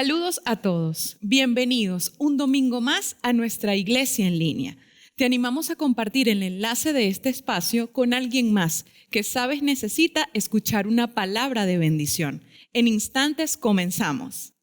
Saludos a todos, bienvenidos un domingo más a nuestra iglesia en línea. Te animamos a compartir el enlace de este espacio con alguien más que sabes necesita escuchar una palabra de bendición. En instantes comenzamos.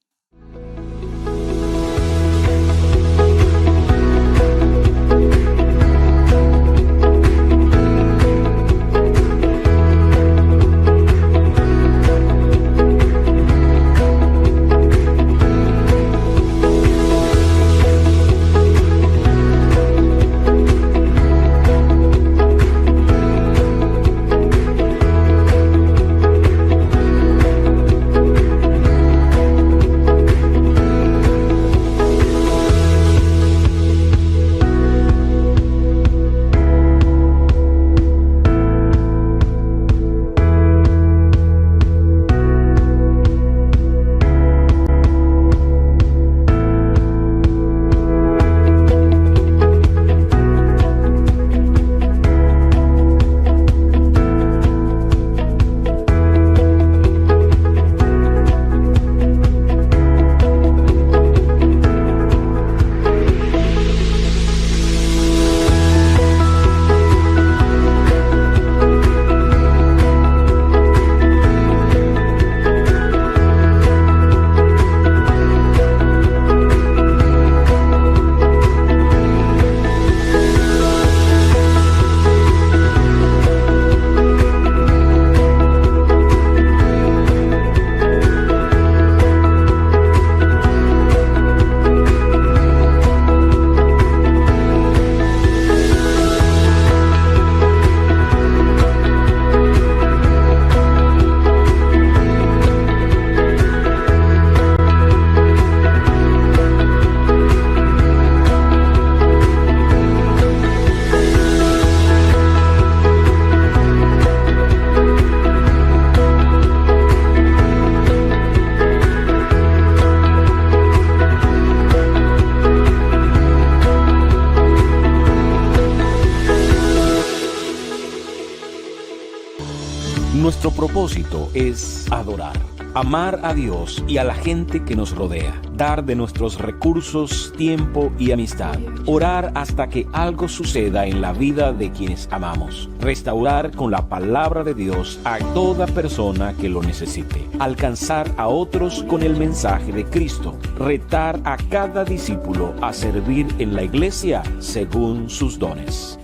Nuestro propósito es adorar, amar a Dios y a la gente que nos rodea, dar de nuestros recursos, tiempo y amistad, orar hasta que algo suceda en la vida de quienes amamos, restaurar con la palabra de Dios a toda persona que lo necesite, alcanzar a otros con el mensaje de Cristo, retar a cada discípulo a servir en la iglesia según sus dones.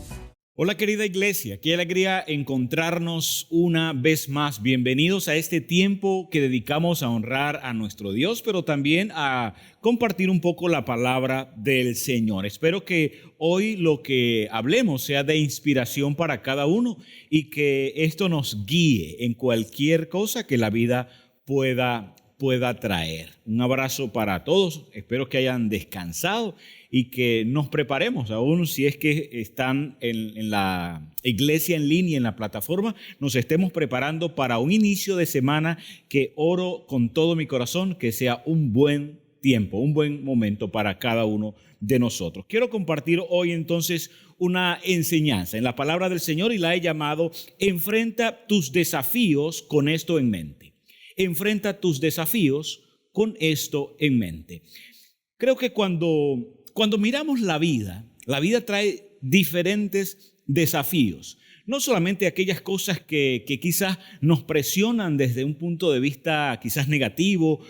Hola querida iglesia, qué alegría encontrarnos una vez más. Bienvenidos a este tiempo que dedicamos a honrar a nuestro Dios, pero también a compartir un poco la palabra del Señor. Espero que hoy lo que hablemos sea de inspiración para cada uno y que esto nos guíe en cualquier cosa que la vida pueda traer. Un abrazo para todos, espero que hayan descansado y que nos preparemos, aún si es que están en la iglesia en línea, en la plataforma, nos estemos preparando para un inicio de semana que oro con todo mi corazón que sea un buen tiempo, un buen momento para cada uno de nosotros. Quiero compartir hoy entonces una enseñanza en la palabra del Señor y la he llamado Enfrenta tus desafíos con esto en mente. Enfrenta tus desafíos con esto en mente. Creo que cuando miramos la vida trae diferentes desafíos. No solamente aquellas cosas que quizás nos presionan desde un punto de vista quizás negativo,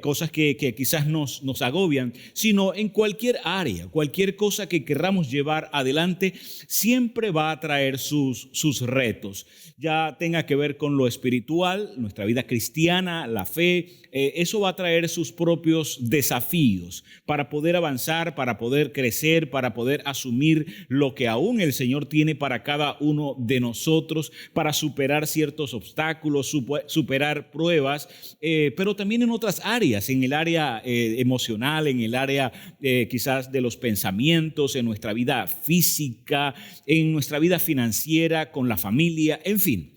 cosas que quizás nos agobian, sino en cualquier área, cualquier cosa que querramos llevar adelante, siempre va a traer sus retos. Ya tenga que ver con lo espiritual, nuestra vida cristiana, la fe, eso va a traer sus propios desafíos para poder avanzar, para poder crecer, para poder asumir lo que aún el Señor tiene para cada uno de nosotros, para superar ciertos obstáculos, superar pruebas, pero también en otras áreas, en el área emocional, en el área quizás de los pensamientos, en nuestra vida física, en nuestra vida financiera, con la familia, en fin.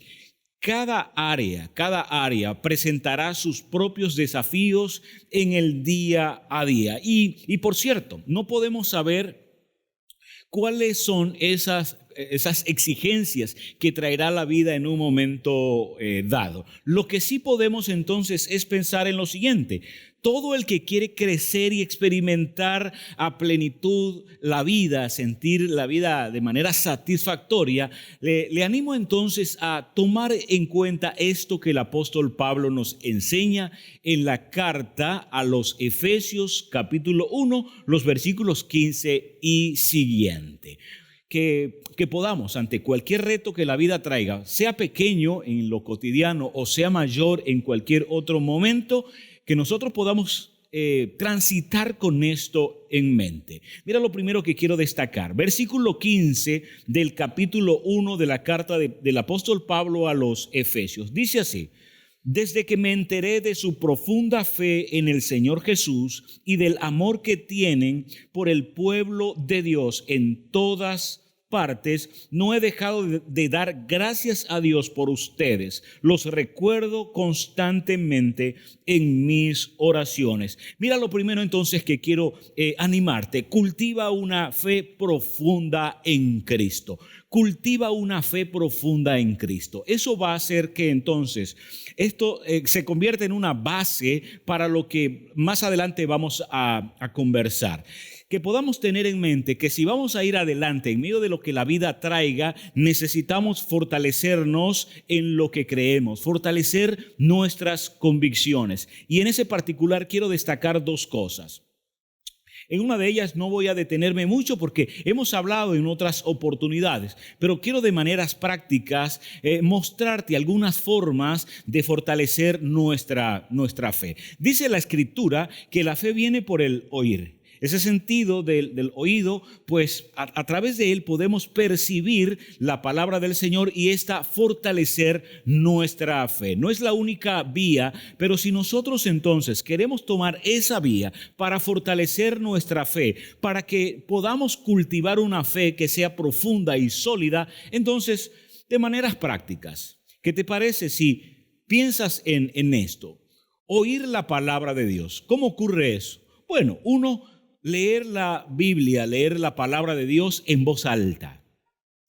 Cada área presentará sus propios desafíos en el día a día. Y por cierto, no podemos saber cuáles son esas exigencias que traerá la vida en un momento dado. Lo que sí podemos entonces es pensar en lo siguiente: Todo el que quiere crecer y experimentar a plenitud la vida, sentir la vida de manera satisfactoria, le animo entonces a tomar en cuenta esto que el apóstol Pablo nos enseña en la carta a los Efesios capítulo 1, los versículos 15 y siguiente. Que podamos, ante cualquier reto que la vida traiga, sea pequeño en lo cotidiano o sea mayor en cualquier otro momento, que nosotros podamos transitar con esto en mente. Mira lo primero que quiero destacar. Versículo 15 del capítulo 1 de la carta del apóstol Pablo a los Efesios. Dice así: desde que me enteré de su profunda fe en el Señor Jesús y del amor que tienen por el pueblo de Dios en todas partes, no he dejado de dar gracias a Dios por ustedes. Los recuerdo constantemente en mis oraciones. Mira lo primero entonces que quiero animarte. Cultiva una fe profunda en Cristo. Cultiva una fe profunda en Cristo. Eso va a hacer que entonces esto se convierta en una base para lo que más adelante vamos a conversar. Que podamos tener en mente que si vamos a ir adelante en medio de lo que la vida traiga, necesitamos fortalecernos en lo que creemos, fortalecer nuestras convicciones. Y en ese particular quiero destacar dos cosas. En una de ellas no voy a detenerme mucho porque hemos hablado en otras oportunidades, pero quiero de maneras prácticas mostrarte algunas formas de fortalecer nuestra fe. Dice la Escritura que la fe viene por el oír. Ese sentido del oído, pues a través de él podemos percibir la palabra del Señor y esta fortalecer nuestra fe. No es la única vía, pero si nosotros entonces queremos tomar esa vía para fortalecer nuestra fe, para que podamos cultivar una fe que sea profunda y sólida, entonces de maneras prácticas, ¿qué te parece si piensas en esto? Oír la palabra de Dios. ¿Cómo ocurre eso? Bueno, leer la Biblia, leer la palabra de Dios en voz alta.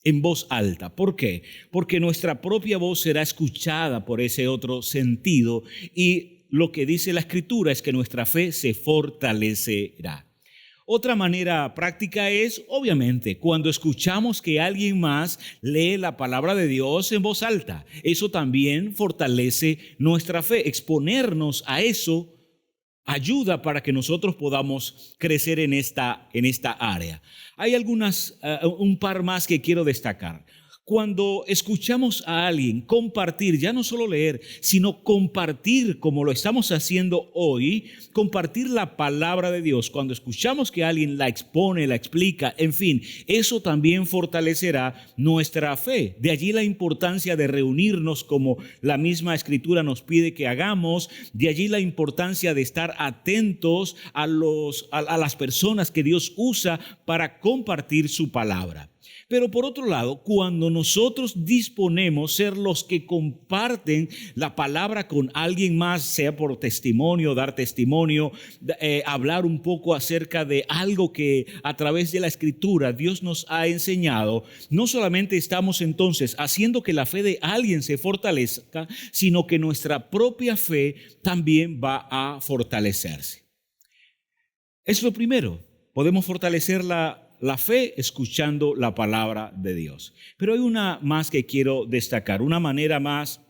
En voz alta. ¿Por qué? Porque nuestra propia voz será escuchada por ese otro sentido y lo que dice la Escritura es que nuestra fe se fortalecerá. Otra manera práctica es, obviamente, cuando escuchamos que alguien más lee la palabra de Dios en voz alta. Eso también fortalece nuestra fe. Exponernos a eso ayuda para que nosotros podamos crecer en esta área. Hay un par más que quiero destacar. Cuando escuchamos a alguien compartir, ya no solo leer, sino compartir como lo estamos haciendo hoy, compartir la palabra de Dios. Cuando escuchamos que alguien la expone, la explica, en fin, eso también fortalecerá nuestra fe. De allí la importancia de reunirnos como la misma Escritura nos pide que hagamos. De allí la importancia de estar atentos a las personas que Dios usa para compartir su palabra. Pero por otro lado, cuando nosotros disponemos ser los que comparten la palabra con alguien más, sea por testimonio, dar testimonio, hablar un poco acerca de algo que a través de la Escritura Dios nos ha enseñado, no solamente estamos entonces haciendo que la fe de alguien se fortalezca, sino que nuestra propia fe también va a fortalecerse. Es lo primero, podemos fortalecer la fe escuchando la palabra de Dios. Pero hay una más que quiero destacar, una manera más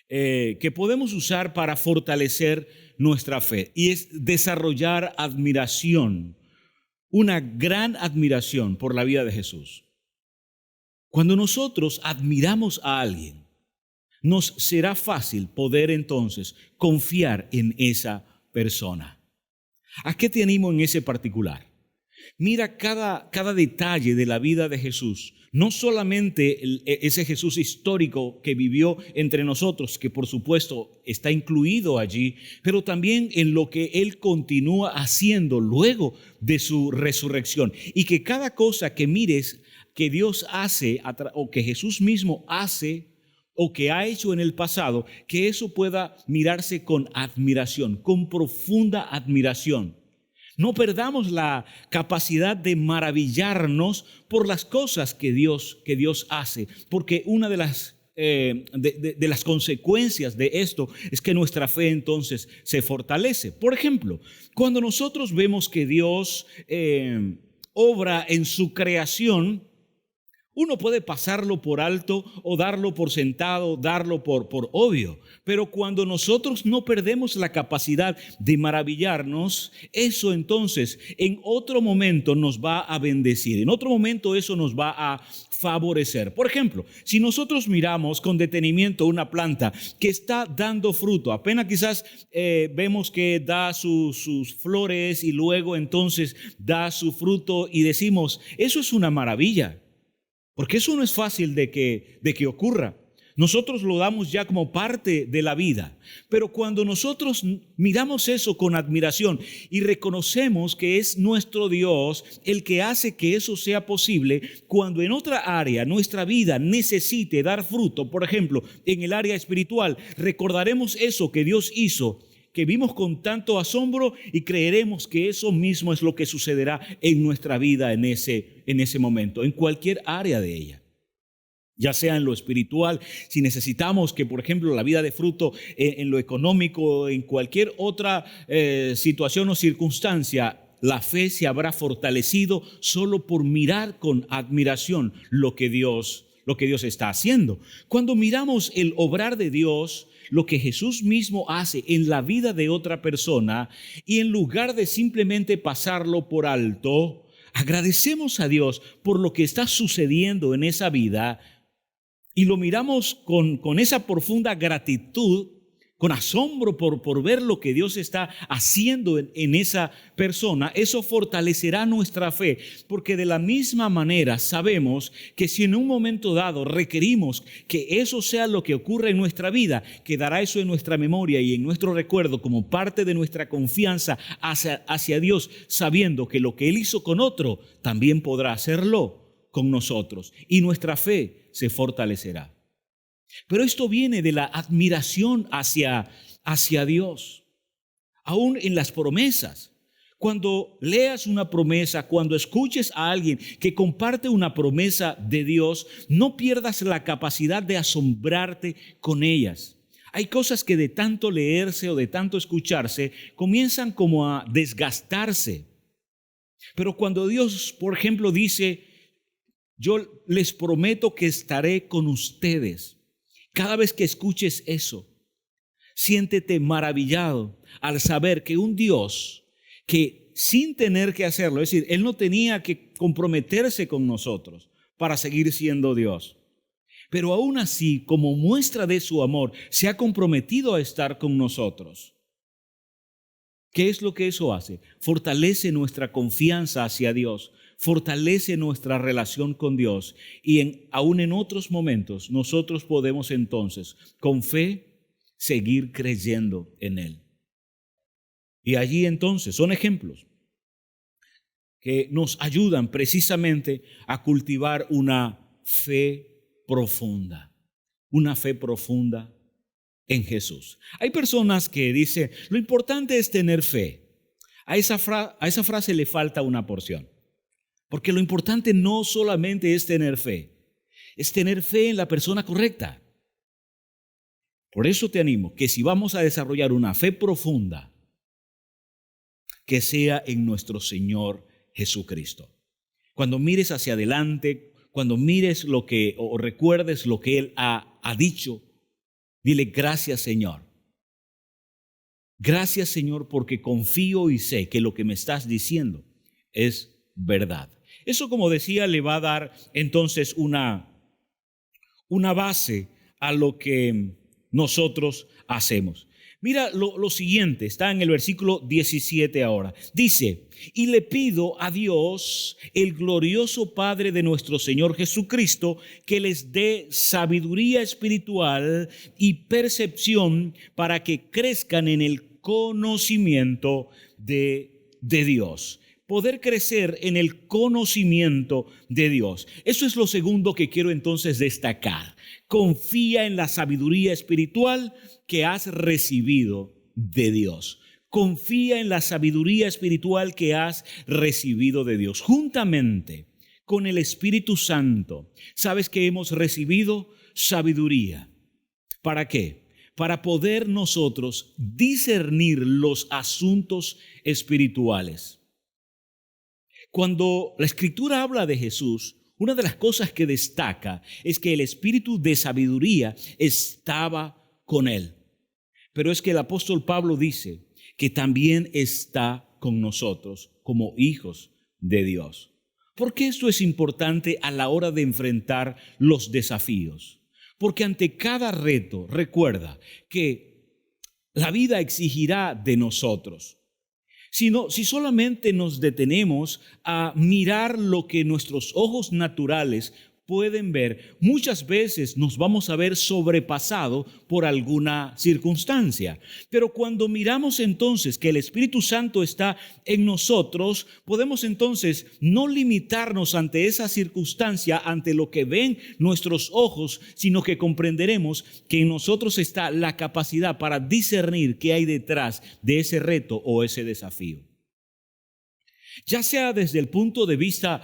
que podemos usar para fortalecer nuestra fe, y es desarrollar admiración, una gran admiración por la vida de Jesús. Cuando nosotros admiramos a alguien, nos será fácil poder entonces confiar en esa persona. ¿A qué te animo en ese particular? Mira cada detalle de la vida de Jesús, no solamente ese Jesús histórico que vivió entre nosotros, que por supuesto está incluido allí, pero también en lo que Él continúa haciendo luego de su resurrección. Y que cada cosa que mires que Dios hace o que Jesús mismo hace o que ha hecho en el pasado, que eso pueda mirarse con admiración, con profunda admiración. No perdamos la capacidad de maravillarnos por las cosas que Dios hace, porque una de las de las consecuencias de esto es que nuestra fe entonces se fortalece. Por ejemplo, cuando nosotros vemos que Dios obra en su creación, uno puede pasarlo por alto o darlo por sentado, darlo por obvio. Pero cuando nosotros no perdemos la capacidad de maravillarnos, eso entonces en otro momento nos va a bendecir. En otro momento eso nos va a favorecer. Por ejemplo, si nosotros miramos con detenimiento una planta que está dando fruto, apenas quizás vemos que da sus flores y luego entonces da su fruto y decimos, eso es una maravilla. Porque eso no es fácil de que ocurra. Nosotros lo damos ya como parte de la vida. Pero cuando nosotros miramos eso con admiración y reconocemos que es nuestro Dios el que hace que eso sea posible, cuando en otra área nuestra vida necesite dar fruto, por ejemplo, en el área espiritual, recordaremos eso que Dios hizo, que vimos con tanto asombro y creeremos que eso mismo es lo que sucederá en nuestra vida en ese momento, en cualquier área de ella. Ya sea en lo espiritual, si necesitamos que, por ejemplo, la vida dé fruto en lo económico, en cualquier otra situación o circunstancia, la fe se habrá fortalecido solo por mirar con admiración lo que Dios está haciendo. Cuando miramos el obrar de Dios, lo que Jesús mismo hace en la vida de otra persona, y en lugar de simplemente pasarlo por alto, agradecemos a Dios por lo que está sucediendo en esa vida y lo miramos con esa profunda gratitud, con asombro por ver lo que Dios está haciendo en esa persona. Eso fortalecerá nuestra fe, porque de la misma manera sabemos que si en un momento dado requerimos que eso sea lo que ocurra en nuestra vida, quedará eso en nuestra memoria y en nuestro recuerdo como parte de nuestra confianza hacia Dios, sabiendo que lo que Él hizo con otro también podrá hacerlo con nosotros, y nuestra fe se fortalecerá. Pero esto viene de la admiración hacia Dios, aún en las promesas. Cuando leas una promesa, cuando escuches a alguien que comparte una promesa de Dios, no pierdas la capacidad de asombrarte con ellas. Hay cosas que de tanto leerse o de tanto escucharse comienzan como a desgastarse. Pero cuando Dios, por ejemplo, dice, yo les prometo que estaré con ustedes. Cada vez que escuches eso, siéntete maravillado al saber que un Dios que sin tener que hacerlo, es decir, Él no tenía que comprometerse con nosotros para seguir siendo Dios, pero aún así, como muestra de su amor, se ha comprometido a estar con nosotros. ¿Qué es lo que eso hace? Fortalece nuestra confianza hacia Dios, fortalece nuestra relación con Dios, y aún en otros momentos nosotros podemos entonces con fe seguir creyendo en Él. Y allí entonces son ejemplos que nos ayudan precisamente a cultivar una fe profunda en Jesús. Hay personas que dicen, lo importante es tener fe. A esa frase le falta una porción. Porque lo importante no solamente es tener fe en la persona correcta. Por eso te animo que si vamos a desarrollar una fe profunda, que sea en nuestro Señor Jesucristo. Cuando mires hacia adelante, cuando mires o recuerdes lo que Él ha dicho, dile gracias, Señor. Gracias, Señor, porque confío y sé que lo que me estás diciendo es verdad. Eso, como decía, le va a dar entonces una base a lo que nosotros hacemos. Mira lo siguiente, está en el versículo 17 ahora. Dice, y le pido a Dios, el glorioso Padre de nuestro Señor Jesucristo, que les dé sabiduría espiritual y percepción para que crezcan en el conocimiento de Dios. Poder crecer en el conocimiento de Dios. Eso es lo segundo que quiero entonces destacar. Confía en la sabiduría espiritual que has recibido de Dios. Confía en la sabiduría espiritual que has recibido de Dios. Juntamente con el Espíritu Santo, ¿sabes qué hemos recibido? sabiduría. ¿Para qué? Para poder nosotros discernir los asuntos espirituales. Cuando la Escritura habla de Jesús, una de las cosas que destaca es que el espíritu de sabiduría estaba con él. Pero es que el apóstol Pablo dice que también está con nosotros como hijos de Dios. ¿Por qué esto es importante a la hora de enfrentar los desafíos? Porque ante cada reto, recuerda que la vida exigirá de nosotros. Si solamente nos detenemos a mirar lo que nuestros ojos naturales pueden ver, muchas veces nos vamos a ver sobrepasados por alguna circunstancia. Pero cuando miramos entonces que el Espíritu Santo está en nosotros, podemos entonces no limitarnos ante esa circunstancia, ante lo que ven nuestros ojos, sino que comprenderemos que en nosotros está la capacidad para discernir qué hay detrás de ese reto o ese desafío. Ya sea desde el punto de vista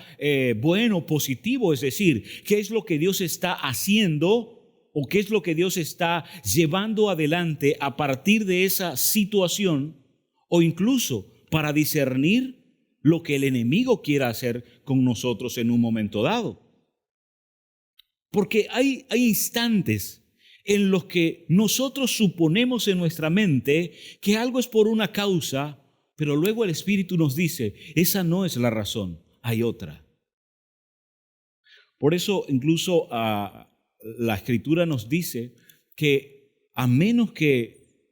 bueno, positivo, es decir, qué es lo que Dios está haciendo o qué es lo que Dios está llevando adelante a partir de esa situación, o incluso para discernir lo que el enemigo quiera hacer con nosotros en un momento dado. Porque hay instantes en los que nosotros suponemos en nuestra mente que algo es por una causa, pero luego el Espíritu nos dice, esa no es la razón, hay otra. Por eso incluso la Escritura nos dice que a menos que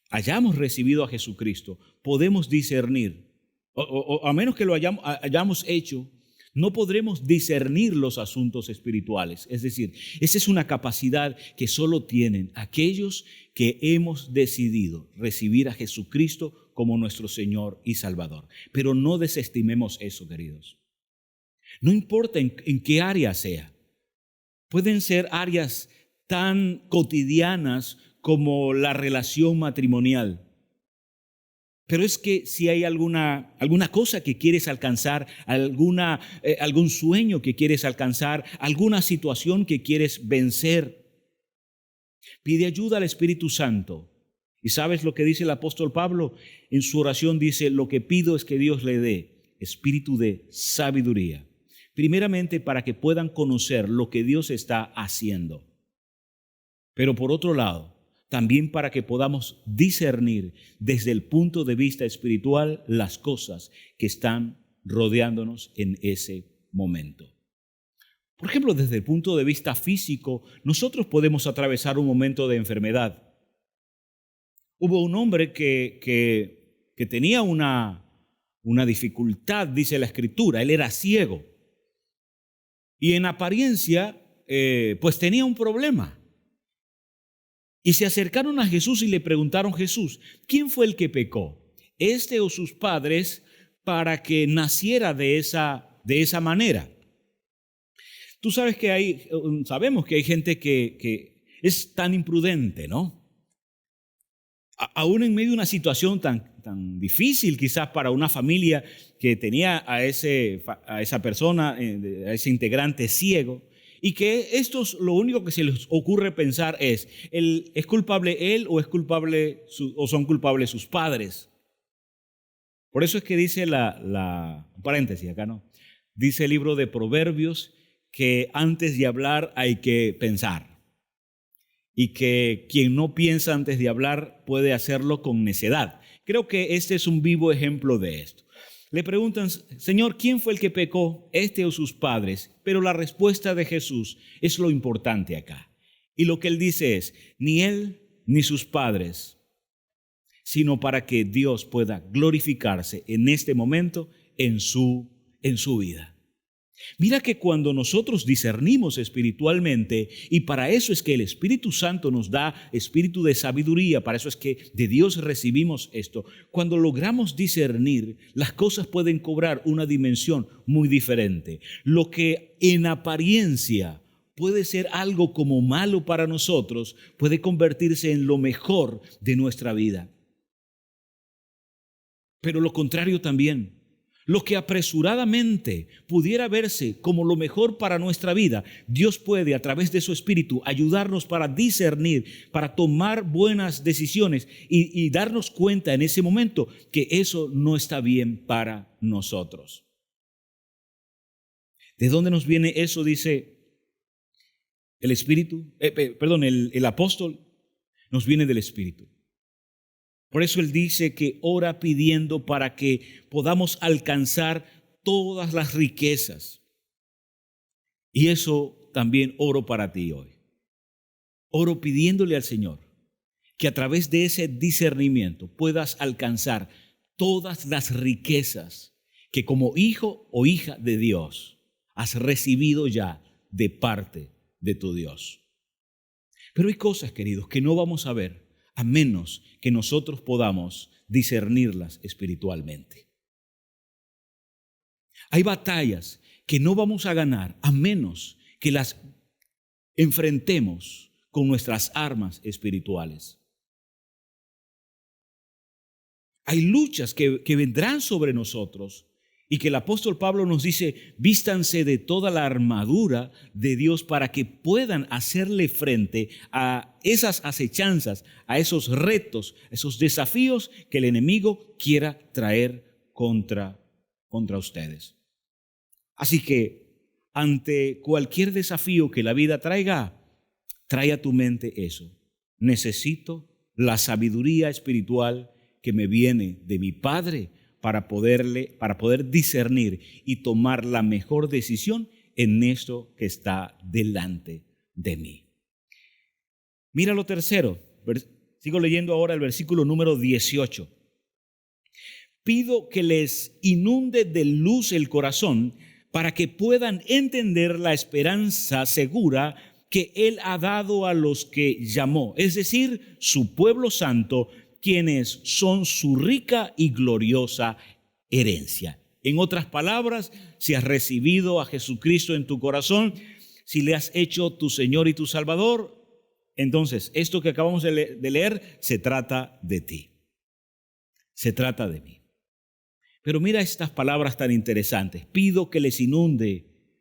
hayamos recibido a Jesucristo, podemos discernir, o a menos que lo hayamos hecho, no podremos discernir los asuntos espirituales. Es decir, esa es una capacidad que solo tienen aquellos que hemos decidido recibir a Jesucristo como nuestro Señor y Salvador. Pero no desestimemos eso, queridos. No importa en qué área sea. Pueden ser áreas tan cotidianas como la relación matrimonial. Pero es que si hay alguna cosa que quieres alcanzar, algún sueño que quieres alcanzar, alguna situación que quieres vencer, pide ayuda al Espíritu Santo. ¿Y sabes lo que dice el apóstol Pablo? En su oración dice, lo que pido es que Dios le dé espíritu de sabiduría. Primeramente para que puedan conocer lo que Dios está haciendo. Pero por otro lado, también para que podamos discernir desde el punto de vista espiritual las cosas que están rodeándonos en ese momento. Por ejemplo, desde el punto de vista físico, nosotros podemos atravesar un momento de enfermedad. Hubo un hombre que tenía una dificultad, dice la Escritura, él era ciego. Y en apariencia, pues tenía un problema. Y se acercaron a Jesús y le preguntaron, Jesús, ¿quién fue el que pecó? ¿Este o sus padres para que naciera de esa manera? Tú sabes que sabemos que hay gente que es tan imprudente, ¿no? Aún en medio de una situación tan difícil quizás para una familia que tenía a esa persona, a ese integrante ciego, y que estos lo único que se les ocurre pensar es culpable él o es culpable o son culpables sus padres. Por eso es que dice paréntesis acá, ¿no? Dice el libro de Proverbios que antes de hablar hay que pensar. Y que quien no piensa antes de hablar puede hacerlo con necedad. Creo que este es un vivo ejemplo de esto. Le preguntan, Señor, ¿quién fue el que pecó, este o sus padres? Pero la respuesta de Jesús es lo importante acá. Y lo que él dice es, ni él ni sus padres, sino para que Dios pueda glorificarse en este momento en su vida. Mira que cuando nosotros discernimos espiritualmente, y para eso es que el Espíritu Santo nos da espíritu de sabiduría, para eso es que de Dios recibimos esto, cuando logramos discernir, las cosas pueden cobrar una dimensión muy diferente. Lo que en apariencia puede ser algo como malo para nosotros, puede convertirse en lo mejor de nuestra vida. Pero lo contrario también. Lo que apresuradamente pudiera verse como lo mejor para nuestra vida, Dios puede a través de su Espíritu ayudarnos para discernir, para tomar buenas decisiones y darnos cuenta en ese momento que eso no está bien para nosotros. ¿De dónde nos viene eso? Dice el Espíritu, el apóstol, nos viene del Espíritu. Por eso él dice que ora pidiendo para que podamos alcanzar todas las riquezas. Y eso también oro para ti hoy. Oro pidiéndole al Señor que a través de ese discernimiento puedas alcanzar todas las riquezas que como hijo o hija de Dios has recibido ya de parte de tu Dios. Pero hay cosas, queridos, que no vamos a ver a menos que nosotros podamos discernirlas espiritualmente. Hay batallas que no vamos a ganar a menos que las enfrentemos con nuestras armas espirituales. Hay luchas que vendrán sobre nosotros y que el apóstol Pablo nos dice, vístanse de toda la armadura de Dios para que puedan hacerle frente a esas acechanzas, a esos retos, a esos desafíos que el enemigo quiera traer contra ustedes. Así que ante cualquier desafío que la vida traiga, trae a tu mente eso. Necesito la sabiduría espiritual que me viene de mi Padre para poder discernir y tomar la mejor decisión en esto que está delante de mí. Mira lo tercero. Sigo leyendo ahora el versículo número 18. Pido que les inunde de luz el corazón para que puedan entender la esperanza segura que Él ha dado a los que llamó, es decir, su pueblo santo, quienes son su rica y gloriosa herencia. En otras palabras, si has recibido a Jesucristo en tu corazón, si le has hecho tu Señor y tu Salvador, entonces esto que acabamos de leer se trata de ti. Se trata de mí. Pero mira estas palabras tan interesantes. Pido que les inunde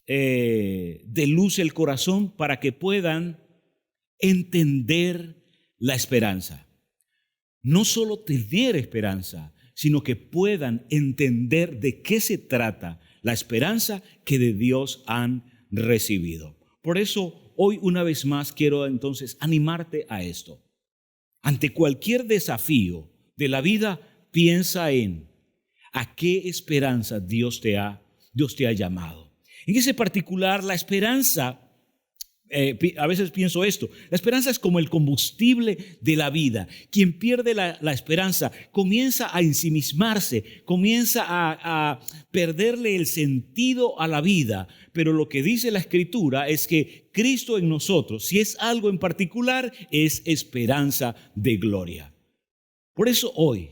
de luz el corazón para que puedan entender la esperanza. No solo tener esperanza, sino que puedan entender de qué se trata la esperanza que de Dios han recibido. Por eso, hoy una vez más quiero entonces animarte a esto. Ante cualquier desafío de la vida, piensa en a qué esperanza Dios te ha llamado. En ese particular, la esperanza, a veces pienso esto, la esperanza es como el combustible de la vida. Quien pierde la esperanza comienza a ensimismarse, comienza a perderle el sentido a la vida. Pero lo que dice la Escritura es que Cristo en nosotros, si es algo en particular, es esperanza de gloria. Por eso hoy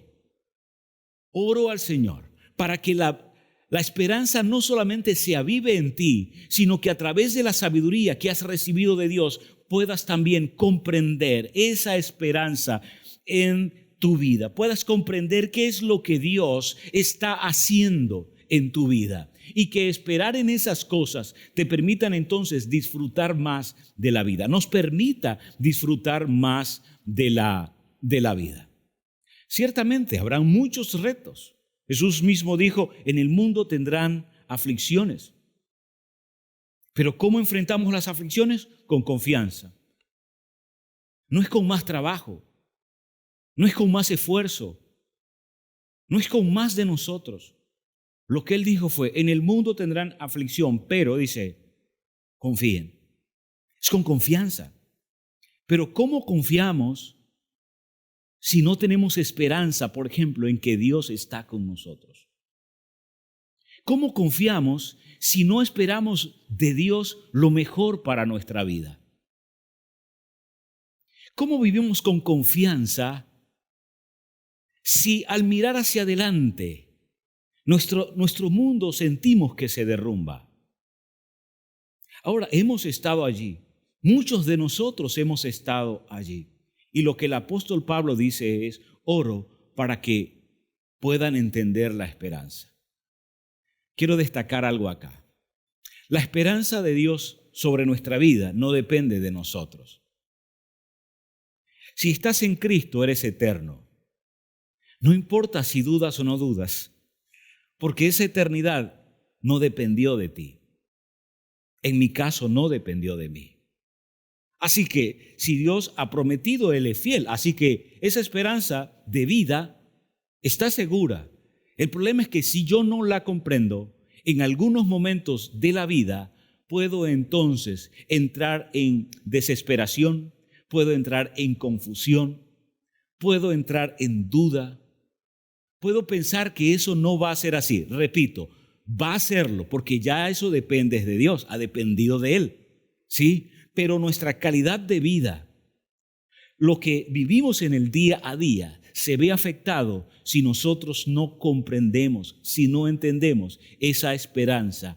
oro al Señor para que la esperanza no solamente se avive en ti, sino que a través de la sabiduría que has recibido de Dios puedas también comprender esa esperanza en tu vida. Puedas comprender qué es lo que Dios está haciendo en tu vida y que esperar en esas cosas te permitan entonces disfrutar más de la vida. Nos permita disfrutar más de la vida. Ciertamente habrán muchos retos. Jesús mismo dijo, en el mundo tendrán aflicciones. Pero ¿cómo enfrentamos las aflicciones? Con confianza. No es con más trabajo, no es con más esfuerzo, no es con más de nosotros. Lo que Él dijo fue, en el mundo tendrán aflicción, pero dice, confíen. Es con confianza. Pero ¿cómo confiamos si no tenemos esperanza, por ejemplo, en que Dios está con nosotros? ¿Cómo confiamos si no esperamos de Dios lo mejor para nuestra vida? ¿Cómo vivimos con confianza si al mirar hacia adelante nuestro mundo sentimos que se derrumba? Ahora, hemos estado allí. Muchos de nosotros hemos estado allí. Y lo que el apóstol Pablo dice es, oro para que puedan entender la esperanza. quiero destacar algo acá. La esperanza de Dios sobre nuestra vida no depende de nosotros. Si estás en Cristo, eres eterno. No importa si dudas o no dudas, porque esa eternidad no dependió de ti. En mi caso, no dependió de mí. Así que si Dios ha prometido, Él es fiel. Así que esa esperanza de vida está segura. El problema es que si yo no la comprendo, en algunos momentos de la vida puedo entonces entrar en desesperación, puedo entrar en confusión, puedo entrar en duda, puedo pensar que eso no va a ser así. Repito, va a serlo porque ya eso depende de Dios, ha dependido de Él, ¿sí? Pero nuestra calidad de vida, lo que vivimos en el día a día, se ve afectado si nosotros no comprendemos, si no entendemos esa esperanza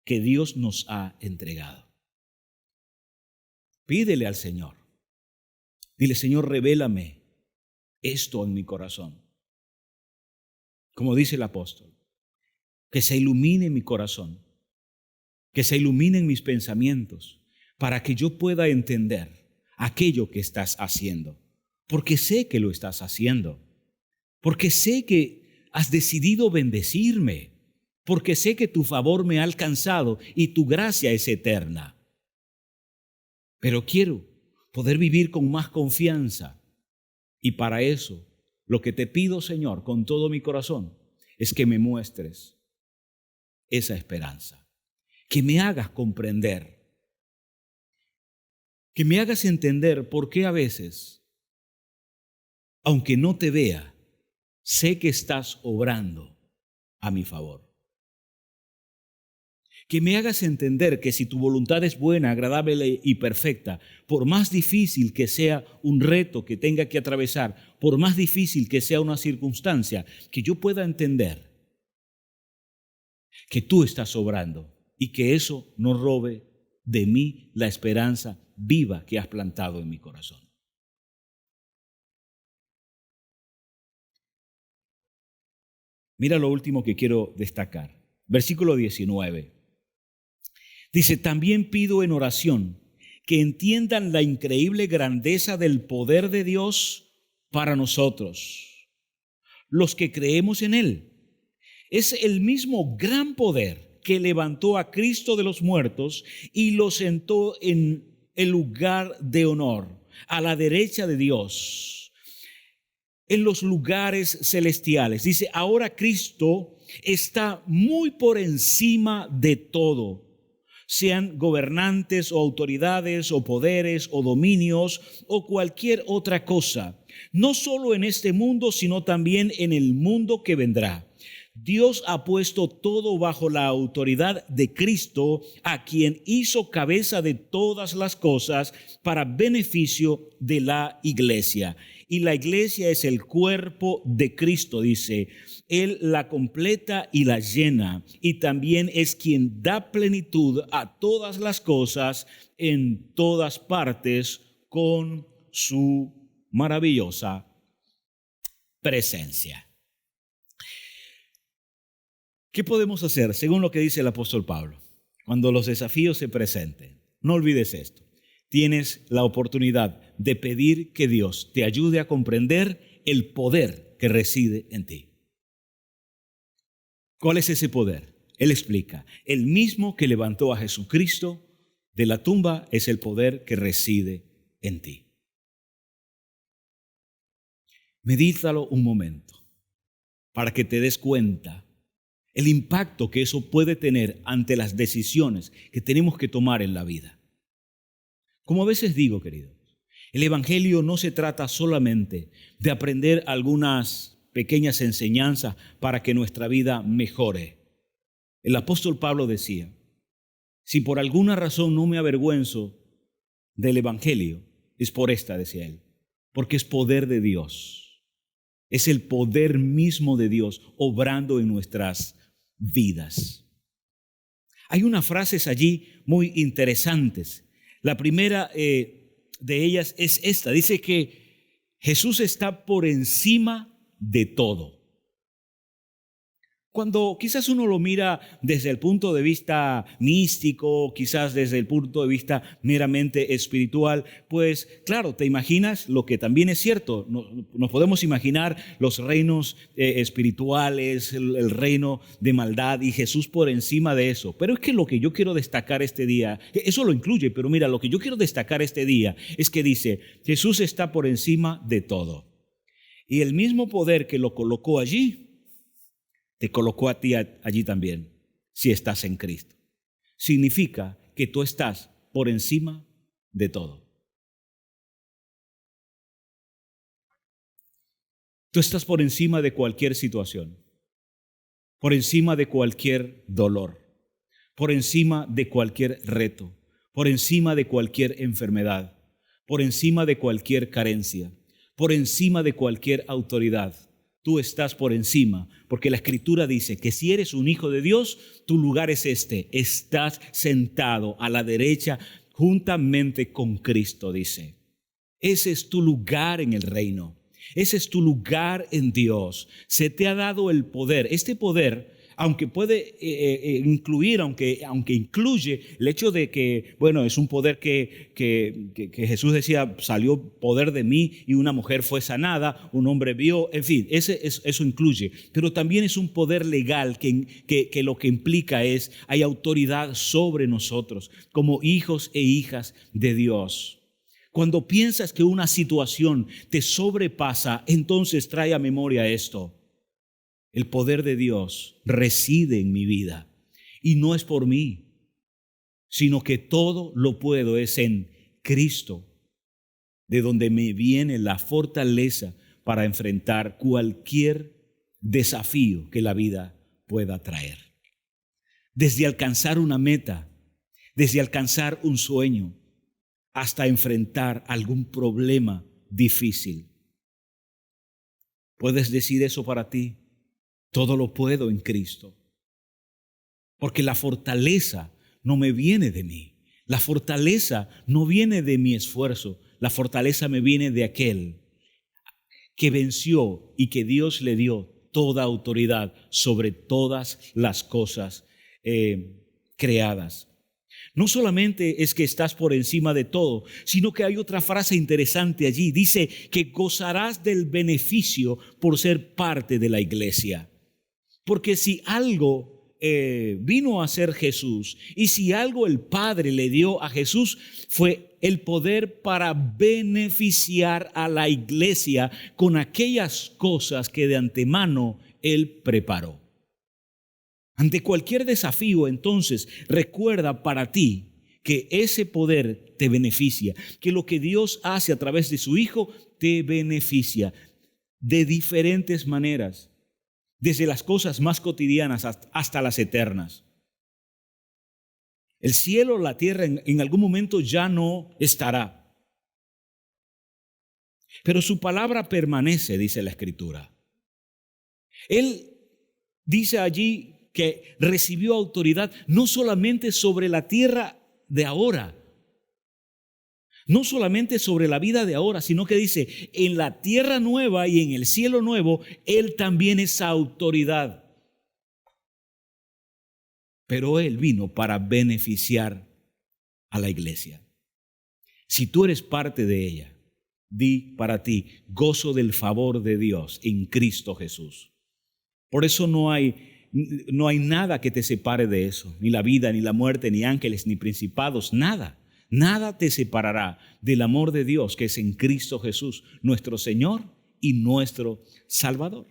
que Dios nos ha entregado. Pídele al Señor. Dile, Señor, revélame esto en mi corazón. Como dice el apóstol, que se ilumine mi corazón, que se iluminen mis pensamientos, para que yo pueda entender aquello que estás haciendo. Porque sé que lo estás haciendo. Porque sé que has decidido bendecirme. Porque sé que tu favor me ha alcanzado y tu gracia es eterna. Pero quiero poder vivir con más confianza. Y para eso, lo que te pido, Señor, con todo mi corazón, es que me muestres esa esperanza. Que me hagas comprender. Que me hagas entender por qué a veces, aunque no te vea, sé que estás obrando a mi favor. Que me hagas entender que si tu voluntad es buena, agradable y perfecta, por más difícil que sea un reto que tenga que atravesar, por más difícil que sea una circunstancia, que yo pueda entender que tú estás obrando y que eso no robe de mí la esperanza viva que has plantado en mi corazón. Mira lo último que quiero destacar. Versículo 19. Dice, también pido en oración que entiendan la increíble grandeza del poder de Dios para nosotros, los que creemos en Él. Es el mismo gran poder que levantó a Cristo de los muertos y lo sentó en el lugar de honor, a la derecha de Dios, en los lugares celestiales. Dice, ahora Cristo está muy por encima de todo, sean gobernantes o autoridades o poderes o dominios o cualquier otra cosa, no solo en este mundo, sino también en el mundo que vendrá. Dios ha puesto todo bajo la autoridad de Cristo, a quien hizo cabeza de todas las cosas para beneficio de la iglesia. Y la iglesia es el cuerpo de Cristo, dice. Él la completa y la llena, y también es quien da plenitud a todas las cosas en todas partes con su maravillosa presencia. ¿Qué podemos hacer según lo que dice el apóstol Pablo cuando los desafíos se presenten? No olvides esto. Tienes la oportunidad de pedir que Dios te ayude a comprender el poder que reside en ti. ¿Cuál es ese poder? Él explica. El mismo que levantó a Jesucristo de la tumba es el poder que reside en ti. Medítalo un momento para que te des cuenta el impacto que eso puede tener ante las decisiones que tenemos que tomar en la vida. Como a veces digo, queridos, el Evangelio no se trata solamente de aprender algunas pequeñas enseñanzas para que nuestra vida mejore. El apóstol Pablo decía, si por alguna razón no me avergüenzo del Evangelio, es por esta, decía él, porque es poder de Dios. Es el poder mismo de Dios obrando en nuestras vidas. Hay unas frases allí muy interesantes. La primera de ellas es esta. Dice que Jesús está por encima de todo. Cuando quizás uno lo mira desde el punto de vista místico, quizás desde el punto de vista meramente espiritual, pues claro, te imaginas lo que también es cierto. Nos podemos imaginar los reinos espirituales, el reino de maldad y Jesús por encima de eso. Pero es que lo que yo quiero destacar este día, eso lo incluye, pero mira, lo que yo quiero destacar este día es que dice, Jesús está por encima de todo. Y el mismo poder que lo colocó allí, te colocó a ti allí también, si estás en Cristo. Significa que tú estás por encima de todo. Tú estás por encima de cualquier situación, por encima de cualquier dolor, por encima de cualquier reto, por encima de cualquier enfermedad, por encima de cualquier carencia, por encima de cualquier autoridad. Tú estás por encima, porque la Escritura dice que si eres un hijo de Dios, tu lugar es este. Estás sentado a la derecha juntamente con Cristo, dice. Ese es tu lugar en el reino. Ese es tu lugar en Dios. Se te ha dado el poder. Este poder, aunque puede incluir, aunque incluye el hecho de que, bueno, es un poder que Jesús decía, salió poder de mí y una mujer fue sanada, un hombre vio, en fin, eso incluye. Pero también es un poder legal que lo que implica es, hay autoridad sobre nosotros como hijos e hijas de Dios. Cuando piensas que una situación te sobrepasa, entonces trae a memoria esto. El poder de Dios reside en mi vida y no es por mí, sino que todo lo puedo es en Cristo, de donde me viene la fortaleza para enfrentar cualquier desafío que la vida pueda traer. Desde alcanzar una meta, desde alcanzar un sueño, hasta enfrentar algún problema difícil. ¿Puedes decir eso para ti? Todo lo puedo en Cristo. Porque la fortaleza no me viene de mí. La fortaleza no viene de mi esfuerzo. La fortaleza me viene de aquel que venció y que Dios le dio toda autoridad sobre todas las cosas creadas. No solamente es que estás por encima de todo, sino que hay otra frase interesante allí. Dice que gozarás del beneficio por ser parte de la iglesia. Porque si algo vino a ser Jesús y si algo el Padre le dio a Jesús fue el poder para beneficiar a la iglesia con aquellas cosas que de antemano Él preparó. Ante cualquier desafío, entonces, recuerda para ti que ese poder te beneficia, que lo que Dios hace a través de su Hijo te beneficia de diferentes maneras. Desde las cosas más cotidianas hasta las eternas. El cielo, la tierra en algún momento ya no estará. Pero su palabra permanece, dice la Escritura. Él dice allí que recibió autoridad no solamente sobre la tierra de ahora, no solamente sobre la vida de ahora, sino que dice, en la tierra nueva y en el cielo nuevo, Él también es autoridad. Pero Él vino para beneficiar a la iglesia. Si tú eres parte de ella, di para ti, gozo del favor de Dios en Cristo Jesús. Por eso no hay nada que te separe de eso, ni la vida, ni la muerte, ni ángeles, ni principados, nada. Nada te separará del amor de Dios que es en Cristo Jesús, nuestro Señor y nuestro Salvador.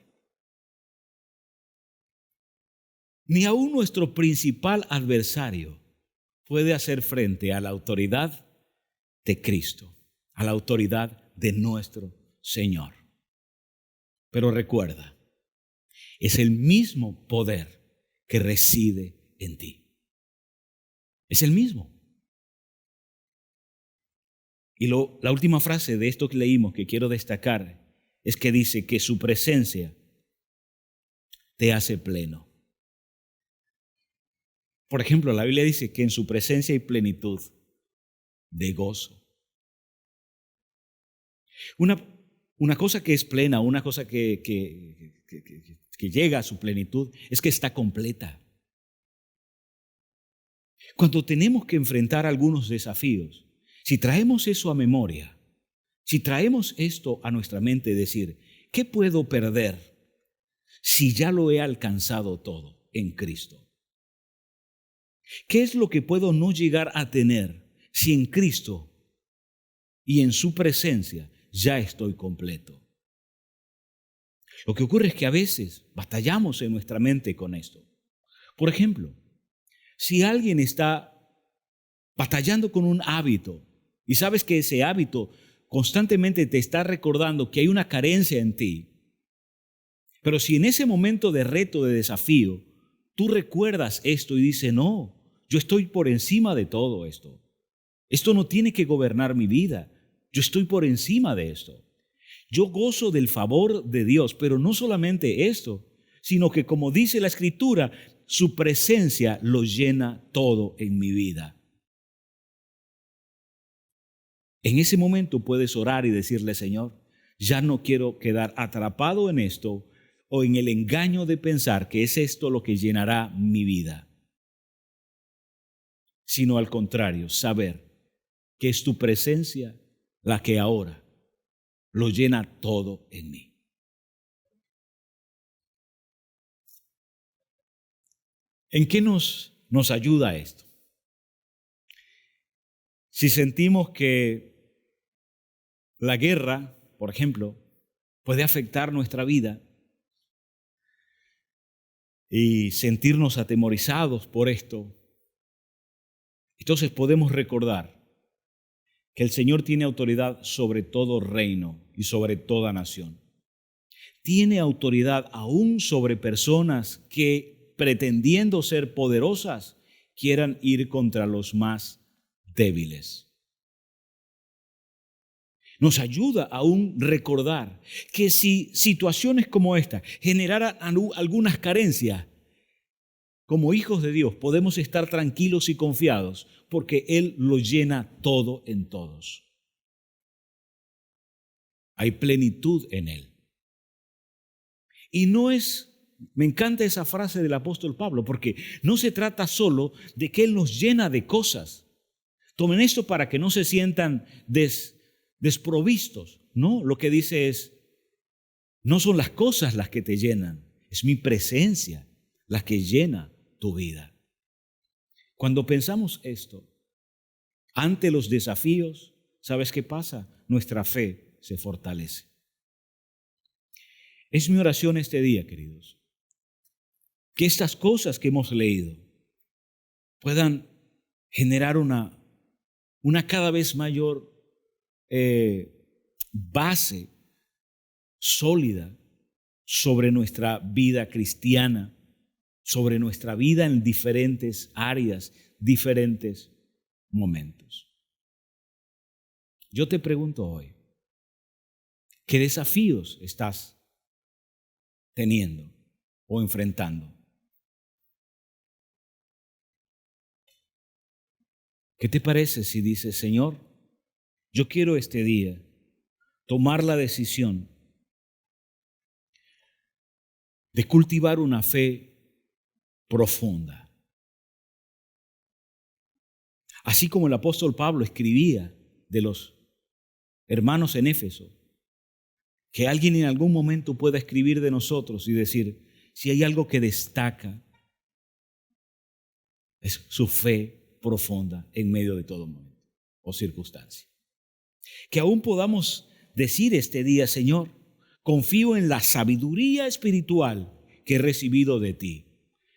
Ni aún nuestro principal adversario puede hacer frente a la autoridad de Cristo, a la autoridad de nuestro Señor. Pero recuerda, es el mismo poder que reside en ti. Es el mismo. Y la última frase de esto que leímos que quiero destacar es que dice que su presencia te hace pleno. Por ejemplo, la Biblia dice que en su presencia hay plenitud de gozo. Una una cosa que es plena, una cosa que llega a su plenitud, es que está completa. Cuando tenemos que enfrentar algunos desafíos, si traemos eso a memoria, si traemos esto a nuestra mente, decir, ¿qué puedo perder si ya lo he alcanzado todo en Cristo? ¿Qué es lo que puedo no llegar a tener si en Cristo y en su presencia ya estoy completo? Lo que ocurre es que a veces batallamos en nuestra mente con esto. Por ejemplo, si alguien está batallando con un hábito y sabes que ese hábito constantemente te está recordando que hay una carencia en ti, pero si en ese momento de reto, de desafío, tú recuerdas esto y dices, no, yo estoy por encima de todo esto. Esto no tiene que gobernar mi vida. Yo estoy por encima de esto. Yo gozo del favor de Dios, pero no solamente esto, sino que como dice la Escritura, su presencia lo llena todo en mi vida. En ese momento puedes orar y decirle, Señor, ya no quiero quedar atrapado en esto o en el engaño de pensar que es esto lo que llenará mi vida, sino al contrario, saber que es tu presencia la que ahora lo llena todo en mí. ¿En qué nos ayuda esto? Si sentimos que la guerra, por ejemplo, puede afectar nuestra vida y sentirnos atemorizados por esto, entonces podemos recordar que el Señor tiene autoridad sobre todo reino y sobre toda nación. Tiene autoridad aún sobre personas que, pretendiendo ser poderosas, quieran ir contra los más débiles. Nos ayuda aún recordar que si situaciones como esta generaran algunas carencias, como hijos de Dios podemos estar tranquilos y confiados porque Él lo llena todo en todos. Hay plenitud en Él. Y me encanta esa frase del apóstol Pablo, porque no se trata solo de que Él nos llena de cosas. Tomen esto para que no se sientan desprovistos. No, lo que dice es, no son las cosas las que te llenan, es mi presencia la que llena tu vida. Cuando pensamos esto, ante los desafíos, ¿sabes qué pasa? Nuestra fe se fortalece. Es mi oración este día, queridos, que estas cosas que hemos leído puedan generar una cada vez mayor base sólida sobre nuestra vida cristiana, sobre nuestra vida en diferentes áreas, diferentes momentos. Yo te pregunto hoy, ¿qué desafíos estás teniendo o enfrentando? ¿Qué te parece si dices, Señor, yo quiero este día tomar la decisión de cultivar una fe profunda? Así como el apóstol Pablo escribía de los hermanos en Éfeso, que alguien en algún momento pueda escribir de nosotros y decir, si hay algo que destaca, es su fe profunda en medio de todo momento o circunstancia. Que aún podamos decir este día, Señor, confío en la sabiduría espiritual que he recibido de ti.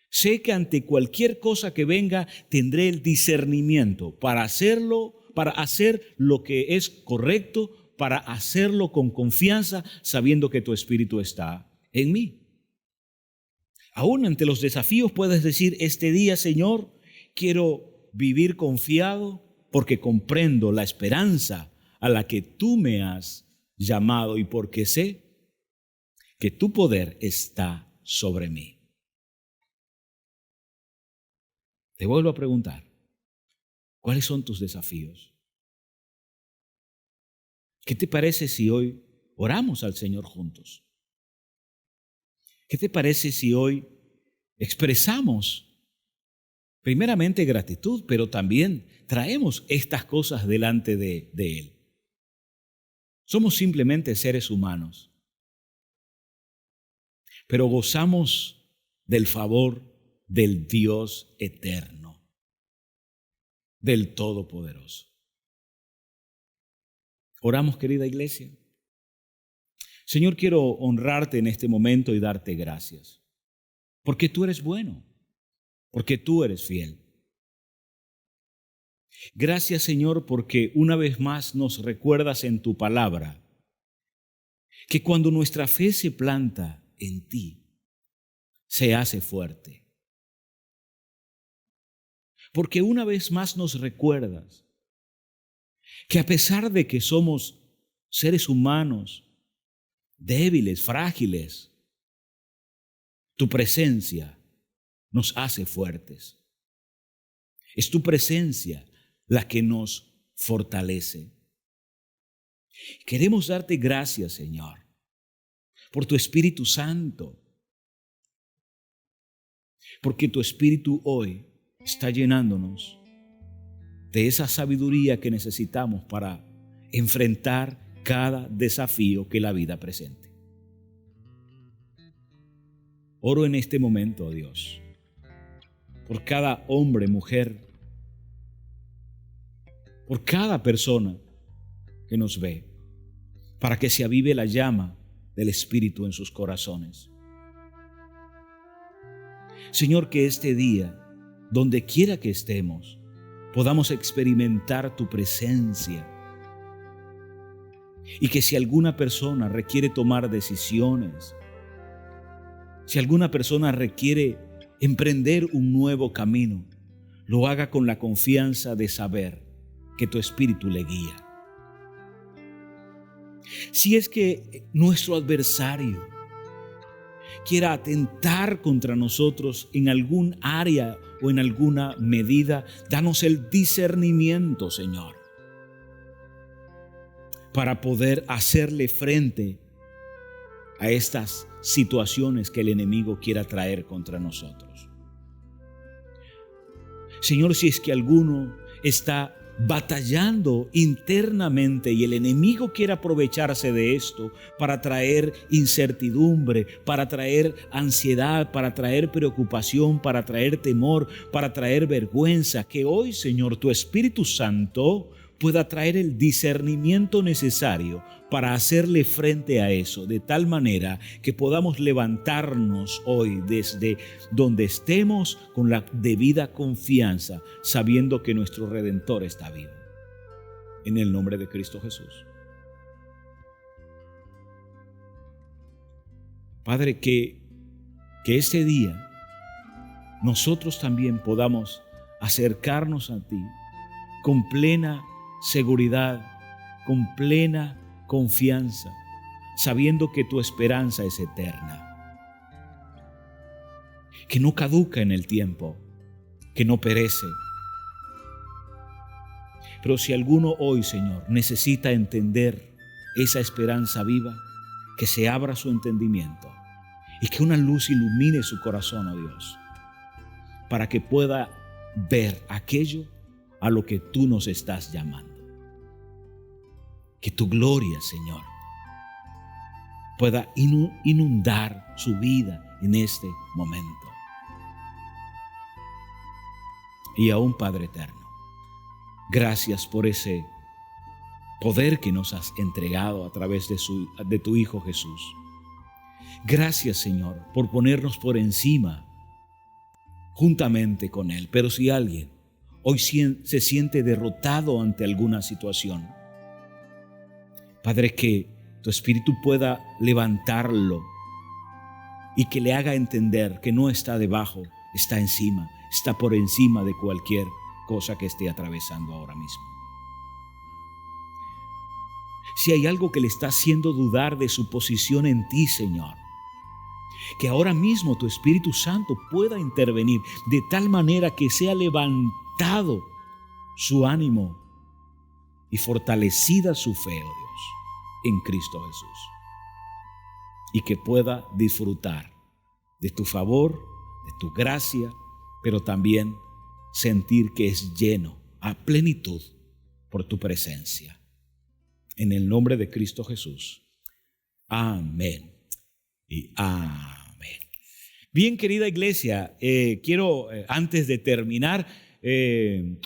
Sé que ante cualquier cosa que venga tendré el discernimiento para hacer lo que es correcto, para hacerlo con confianza, sabiendo que tu Espíritu está en mí. Aún ante los desafíos puedes decir, este día, Señor, quiero vivir confiado porque comprendo la esperanza a la que tú me has llamado y porque sé que tu poder está sobre mí. Te vuelvo a preguntar, ¿cuáles son tus desafíos? ¿Qué te parece si hoy oramos al Señor juntos. ¿Qué te parece si hoy expresamos primeramente gratitud, pero también traemos estas cosas delante de Él? Somos simplemente seres humanos, pero gozamos del favor del Dios eterno, del Todopoderoso. Oramos, querida iglesia. Señor, quiero honrarte en este momento y darte gracias, porque tú eres bueno, porque tú eres fiel. Gracias, Señor, porque una vez más nos recuerdas en tu palabra que cuando nuestra fe se planta en ti, se hace fuerte. Porque una vez más nos recuerdas que a pesar de que somos seres humanos, débiles, frágiles, tu presencia nos hace fuertes. Es tu presencia la que nos fortalece. Queremos darte gracias, Señor, por tu Espíritu Santo, porque tu Espíritu hoy está llenándonos de esa sabiduría que necesitamos para enfrentar cada desafío que la vida presente. Oro en este momento, Dios, por cada hombre, mujer, por cada persona que nos ve, para que se avive la llama del Espíritu en sus corazones. Señor, que este día, donde quiera que estemos, podamos experimentar tu presencia. Y que si alguna persona requiere tomar decisiones, si alguna persona requiere emprender un nuevo camino, lo haga con la confianza de saber que tu Espíritu le guía. Si es que nuestro adversario quiera atentar contra nosotros en algún área o en alguna medida, danos el discernimiento, Señor, para poder hacerle frente a estas situaciones que el enemigo quiera traer contra nosotros. Señor, si es que alguno está batallando internamente y el enemigo quiere aprovecharse de esto para traer incertidumbre, para traer ansiedad, para traer preocupación, para traer temor, para traer vergüenza, que hoy, Señor, tu Espíritu Santo pueda traer el discernimiento necesario para hacerle frente a eso, de tal manera que podamos levantarnos hoy desde donde estemos con la debida confianza, sabiendo que nuestro Redentor está vivo. En el nombre de Cristo Jesús. Padre, que este día nosotros también podamos acercarnos a ti con plena seguridad, con plena confianza, sabiendo que tu esperanza es eterna, que no caduca en el tiempo, que no perece. Pero si alguno hoy, Señor, necesita entender esa esperanza viva, que se abra su entendimiento y que una luz ilumine su corazón, oh Dios, para que pueda ver aquello a lo que tú nos estás llamando. Que tu gloria, Señor, pueda inundar su vida en este momento. Y aún, Padre eterno, gracias por ese poder que nos has entregado a través de tu Hijo Jesús. Gracias, Señor, por ponernos por encima juntamente con Él. Pero si alguien hoy se siente derrotado ante alguna situación, Padre, que tu Espíritu pueda levantarlo y que le haga entender que no está debajo, está encima, está por encima de cualquier cosa que esté atravesando ahora mismo. Si hay algo que le está haciendo dudar de su posición en ti, Señor, que ahora mismo tu Espíritu Santo pueda intervenir de tal manera que sea levantado su ánimo y fortalecida su fe, oh Dios, en Cristo Jesús. Y que pueda disfrutar de tu favor, de tu gracia, pero también sentir que es lleno a plenitud por tu presencia. En el nombre de Cristo Jesús. Amén y amén. Bien, querida iglesia, quiero antes de terminar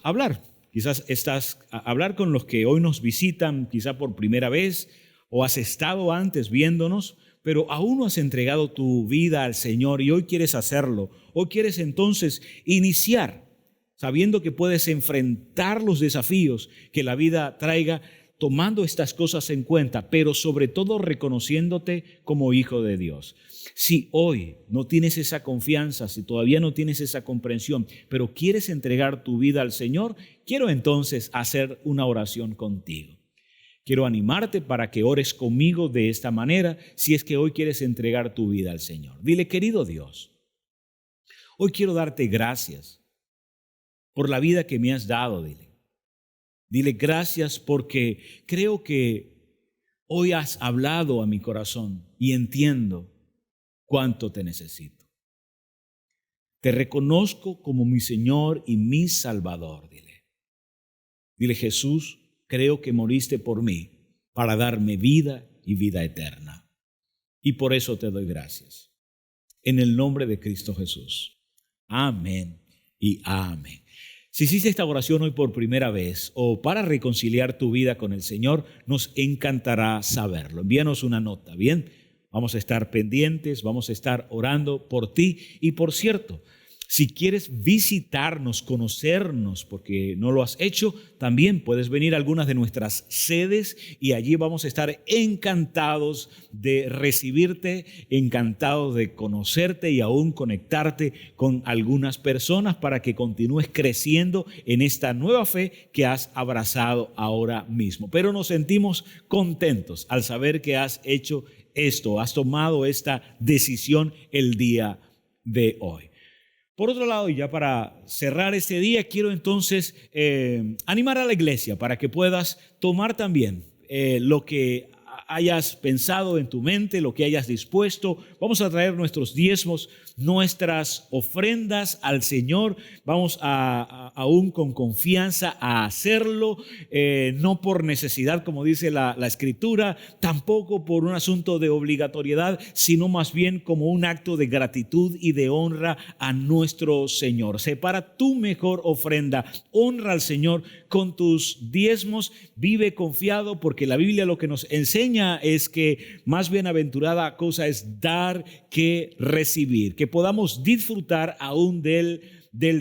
hablar. Quizás hablar con los que hoy nos visitan, quizá por primera vez, o has estado antes viéndonos, pero aún no has entregado tu vida al Señor y hoy quieres hacerlo. Hoy quieres entonces iniciar, sabiendo que puedes enfrentar los desafíos que la vida traiga, tomando estas cosas en cuenta, pero sobre todo reconociéndote como hijo de Dios. Si hoy no tienes esa confianza, si todavía no tienes esa comprensión, pero quieres entregar tu vida al Señor, quiero entonces hacer una oración contigo. Quiero animarte para que ores conmigo de esta manera, si es que hoy quieres entregar tu vida al Señor. Dile: querido Dios, hoy quiero darte gracias por la vida que me has dado, Dile gracias porque creo que hoy has hablado a mi corazón y entiendo cuánto te necesito. Te reconozco como mi Señor y mi Salvador, Dile: Jesús, creo que moriste por mí para darme vida y vida eterna. Y por eso te doy gracias. En el nombre de Cristo Jesús. Amén y amén. Si hiciste esta oración hoy por primera vez o para reconciliar tu vida con el Señor, nos encantará saberlo. Envíanos una nota, ¿bien? Vamos a estar pendientes, vamos a estar orando por ti. Y por cierto, si quieres visitarnos, conocernos, porque no lo has hecho, también puedes venir a algunas de nuestras sedes y allí vamos a estar encantados de recibirte, encantados de conocerte y aún conectarte con algunas personas para que continúes creciendo en esta nueva fe que has abrazado ahora mismo. Pero nos sentimos contentos al saber que has hecho esto, has tomado esta decisión el día de hoy. Por otro lado, y ya para cerrar este día, quiero entonces animar a la iglesia para que puedas tomar también lo que hayas pensado en tu mente, lo que hayas dispuesto. Vamos a traer nuestros diezmos, nuestras ofrendas al Señor. Vamos aún con confianza a hacerlo, no por necesidad, como dice la Escritura, tampoco por un asunto de obligatoriedad, sino más bien como un acto de gratitud y de honra a nuestro Señor. Separa tu mejor ofrenda, honra al Señor con tus diezmos, vive confiado, porque la Biblia lo que nos enseña es que más bienaventurada cosa es dar que recibir, que podamos disfrutar aún del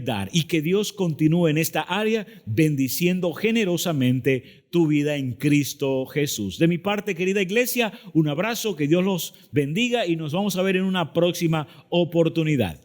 dar y que Dios continúe en esta área bendiciendo generosamente tu vida en Cristo Jesús. De mi parte, querida iglesia, un abrazo, que Dios los bendiga y nos vamos a ver en una próxima oportunidad.